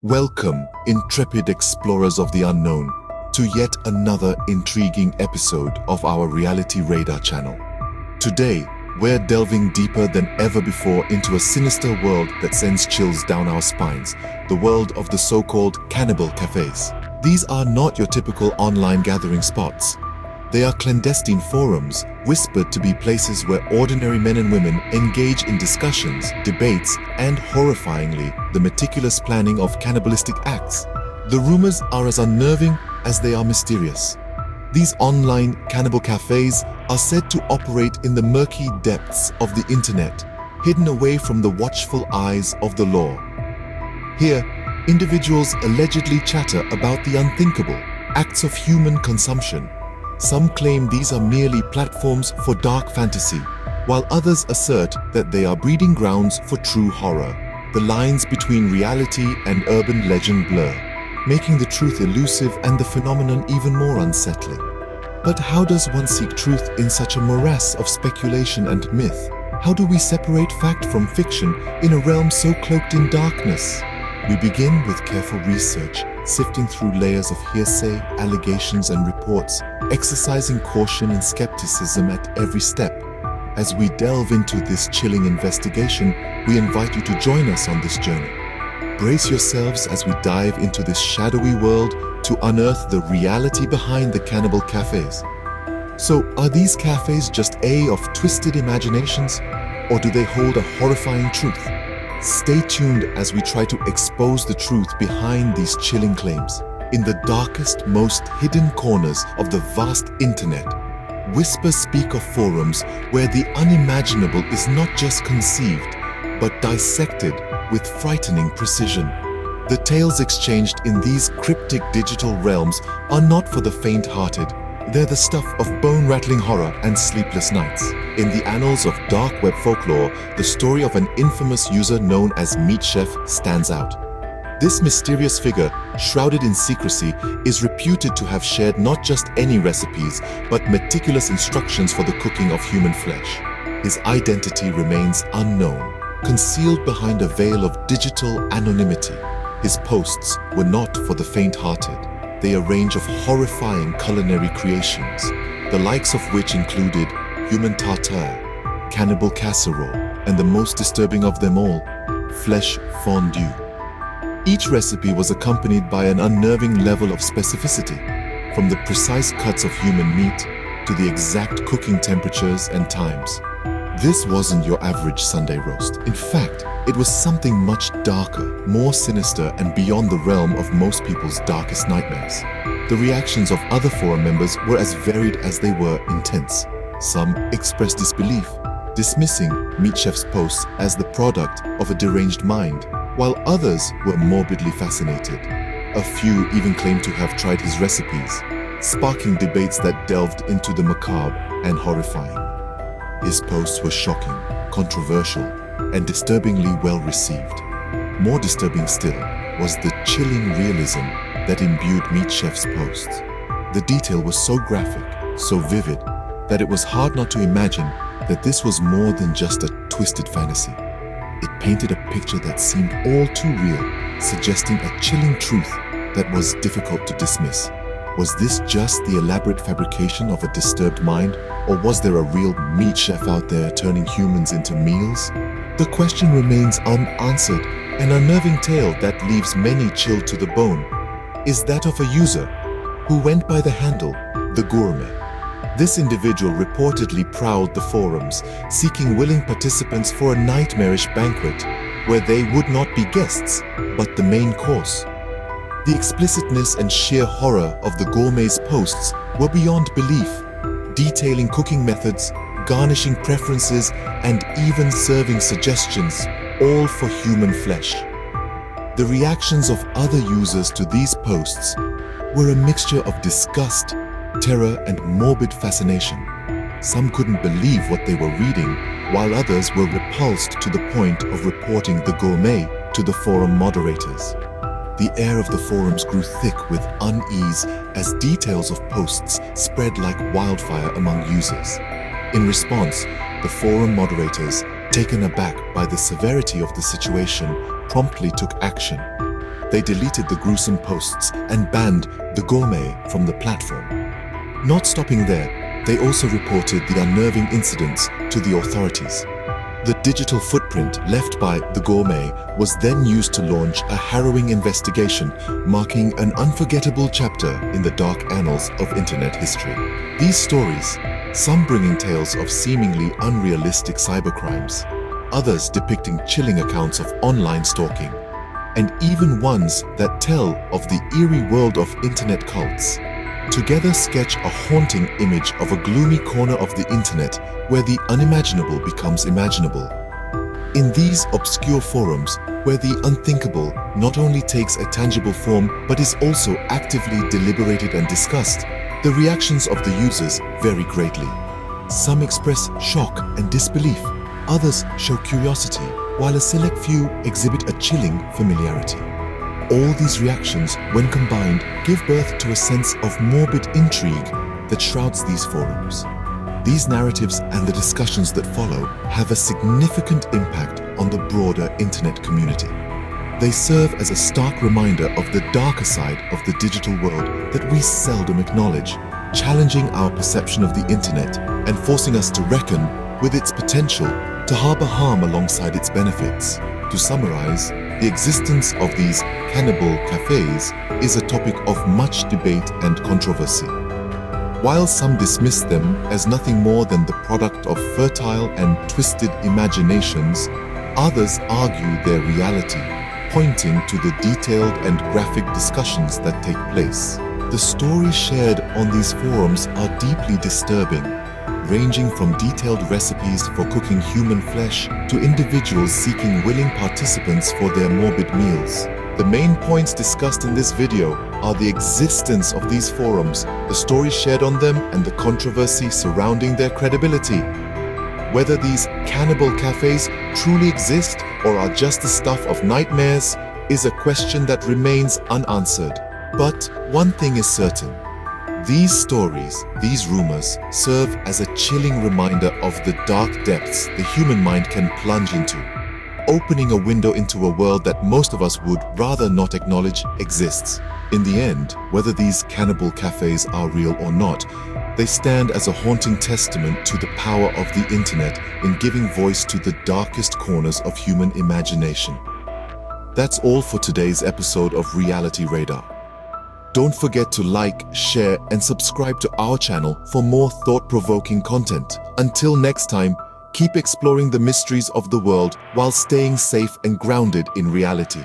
Welcome, intrepid explorers of the unknown, to yet another intriguing episode of our Reality Radar channel. Today, we're delving deeper than ever before into a sinister world that sends chills down our spines, the world of the so-called Cannibal Cafes. These are not your typical online gathering spots. They are clandestine forums, whispered to be places where ordinary men and women engage in discussions, debates, and horrifyingly, the meticulous planning of cannibalistic acts. The rumors are as unnerving as they are mysterious. These online cannibal cafes are said to operate in the murky depths of the internet, hidden away from the watchful eyes of the law. Here, individuals allegedly chatter about the unthinkable, acts of human consumption. Some claim these are merely platforms for dark fantasy, while others assert that they are breeding grounds for true horror. The lines between reality and urban legend blur, making the truth elusive and the phenomenon even more unsettling. But how does one seek truth in such a morass of speculation and myth? How do we separate fact from fiction in a realm so cloaked in darkness? We begin with careful research, sifting through layers of hearsay, allegations, and reports, exercising caution and skepticism at every step. As we delve into this chilling investigation, we invite you to join us on this journey. Brace yourselves as we dive into this shadowy world to unearth the reality behind the cannibal cafes. So, are these cafes just of twisted imaginations, or do they hold a horrifying truth? Stay tuned as we try to expose the truth behind these chilling claims. In the darkest, most hidden corners of the vast internet, whispers speak of forums where the unimaginable is not just conceived, but dissected with frightening precision. The tales exchanged in these cryptic digital realms are not for the faint-hearted. They're the stuff of bone-rattling horror and sleepless nights. In the annals of dark web folklore, the story of an infamous user known as Meat Chef stands out. This mysterious figure, shrouded in secrecy, is reputed to have shared not just any recipes, but meticulous instructions for the cooking of human flesh. His identity remains unknown, concealed behind a veil of digital anonymity. His posts were not for the faint-hearted. They are a range of horrifying culinary creations, the likes of which included human tartare, cannibal casserole, and the most disturbing of them all, flesh fondue. Each recipe was accompanied by an unnerving level of specificity, from the precise cuts of human meat to the exact cooking temperatures and times. This wasn't your average Sunday roast. In fact, it was something much darker, more sinister, and beyond the realm of most people's darkest nightmares. The reactions of other forum members were as varied as they were intense. Some expressed disbelief, dismissing Meat Chef's posts as the product of a deranged mind, while others were morbidly fascinated. A few even claimed to have tried his recipes, sparking debates that delved into the macabre and horrifying. His posts were shocking, controversial, and disturbingly well received. More disturbing still was the chilling realism that imbued Meat Chef's posts. The detail was so graphic, so vivid, that it was hard not to imagine that this was more than just a twisted fantasy. It painted a picture that seemed all too real, suggesting a chilling truth that was difficult to dismiss. Was this just the elaborate fabrication of a disturbed mind, or was there a real meat chef out there turning humans into meals? The question remains unanswered, an unnerving tale that leaves many chilled to the bone is that of a user who went by the handle The Gourmet. This individual reportedly prowled the forums, seeking willing participants for a nightmarish banquet where they would not be guests, but the main course. The explicitness and sheer horror of the gourmet's posts were beyond belief, detailing cooking methods, garnishing preferences, and even serving suggestions, all for human flesh. The reactions of other users to these posts were a mixture of disgust, terror, and morbid fascination. Some couldn't believe what they were reading, while others were repulsed to the point of reporting the gourmet to the forum moderators. The air of the forums grew thick with unease as details of posts spread like wildfire among users. In response, the forum moderators, taken aback by the severity of the situation, promptly took action. they deleted the gruesome posts and banned the gourmet from the platform. Not stopping there, they also reported the unnerving incidents to the authorities. The digital footprint left by the gourmet was then used to launch a harrowing investigation, marking an unforgettable chapter in the dark annals of internet history. These stories, some bringing tales of seemingly unrealistic cybercrimes, others depicting chilling accounts of online stalking, and even ones that tell of the eerie world of internet cults, together sketch a haunting image of a gloomy corner of the internet where the unimaginable becomes imaginable. In these obscure forums, where the unthinkable not only takes a tangible form but is also actively deliberated and discussed, the reactions of the users vary greatly. Some express shock and disbelief, others show curiosity, while a select few exhibit a chilling familiarity. All these reactions, when combined, give birth to a sense of morbid intrigue that shrouds these forums. These narratives and the discussions that follow have a significant impact on the broader internet community. They serve as a stark reminder of the darker side of the digital world that we seldom acknowledge, challenging our perception of the internet and forcing us to reckon with its potential to harbor harm alongside its benefits. To summarize, the existence of these cannibal cafes is a topic of much debate and controversy. While some dismiss them as nothing more than the product of fertile and twisted imaginations, others argue their reality, pointing to the detailed and graphic discussions that take place. The stories shared on these forums are deeply disturbing, ranging from detailed recipes for cooking human flesh to individuals seeking willing participants for their morbid meals. The main points discussed in this video are the existence of these forums, the stories shared on them, and the controversy surrounding their credibility. Whether these cannibal cafes truly exist or are just the stuff of nightmares is a question that remains unanswered. But one thing is certain. These stories, these rumors, serve as a chilling reminder of the dark depths the human mind can plunge into, opening a window into a world that most of us would rather not acknowledge exists. In the end, whether these cannibal cafes are real or not, they stand as a haunting testament to the power of the internet in giving voice to the darkest corners of human imagination. That's all for today's episode of Reality Radar. Don't forget to like, share, and subscribe to our channel for more thought-provoking content. Until next time, keep exploring the mysteries of the world while staying safe and grounded in reality.